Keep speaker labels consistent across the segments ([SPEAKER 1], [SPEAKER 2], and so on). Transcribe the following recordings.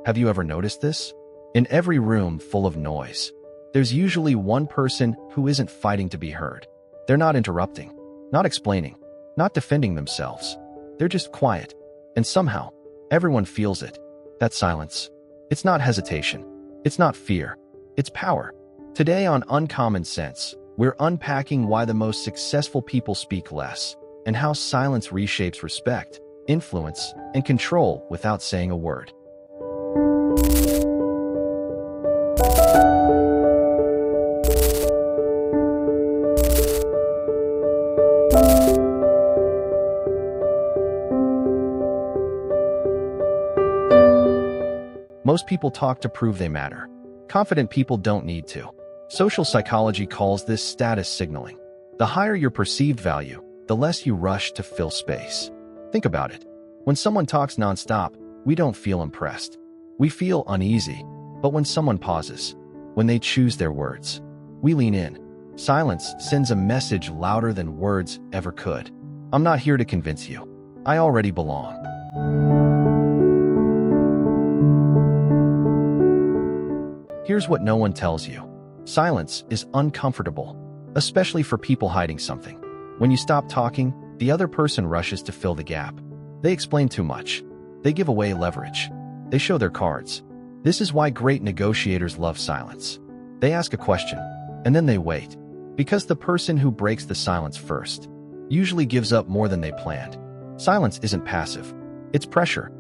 [SPEAKER 1] Have you ever noticed this? In every room full of noise, there's usually one person who isn't fighting to be heard. They're not interrupting, not explaining, not defending themselves. They're just quiet. And somehow, everyone feels it. That silence. It's not hesitation. It's not fear. It's power. Today on Uncommon Sense, we're unpacking why the most successful people speak less, and how silence reshapes respect, influence, and control without saying a word. Most people talk to prove they matter. Confident people don't need to. Social psychology calls this status signaling. The higher your perceived value, the less you rush to fill space. Think about it. When someone talks nonstop, we don't feel impressed. We feel uneasy. But when someone pauses, when they choose their words, we lean in. Silence sends a message louder than words ever could. I'm not here to convince you. I already belong. Here's what no one tells you. Silence is uncomfortable, especially for people hiding something. When you stop talking, the other person rushes to fill the gap. They explain too much. They give away leverage. They show their cards. This is why great negotiators love silence. They ask a question, and then they wait. Because the person who breaks the silence first usually gives up more than they planned. Silence isn't passive. It's pressure.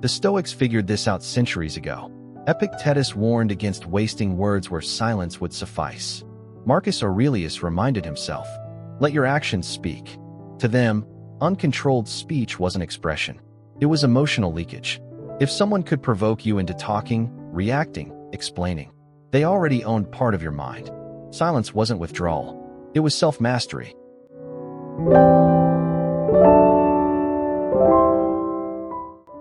[SPEAKER 1] The Stoics figured this out centuries ago. Epictetus warned against wasting words where silence would suffice. Marcus Aurelius reminded himself, "Let your actions speak." To them, uncontrolled speech wasn't expression. It was emotional leakage. If someone could provoke you into talking, reacting, explaining, they already owned part of your mind. Silence wasn't withdrawal. It was self-mastery.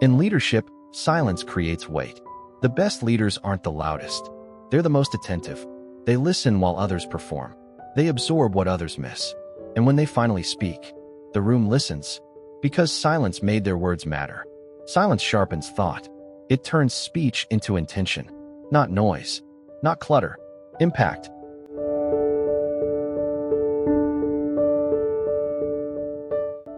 [SPEAKER 1] In leadership, silence creates weight. The best leaders aren't the loudest. They're the most attentive. They listen while others perform. They absorb what others miss. And when they finally speak, the room listens. Because silence made their words matter. Silence sharpens thought. It turns speech into intention. Not noise. Not clutter. Impact.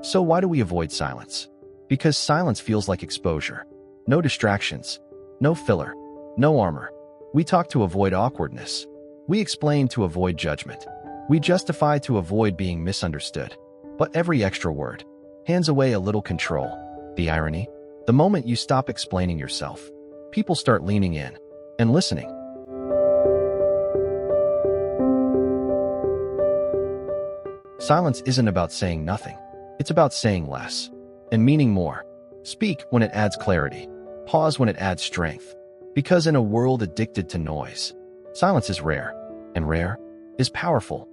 [SPEAKER 1] So why do we avoid silence? Because silence feels like exposure. No distractions. No filler. No armor. We talk to avoid awkwardness. We explain to avoid judgment. We justify to avoid being misunderstood. But every extra word hands away a little control. The irony? The moment you stop explaining yourself, people start leaning in and listening. Silence isn't about saying nothing. It's about saying less and meaning more. Speak when it adds clarity. Pause when it adds strength. Because in a world addicted to noise, silence is rare, and rare is powerful.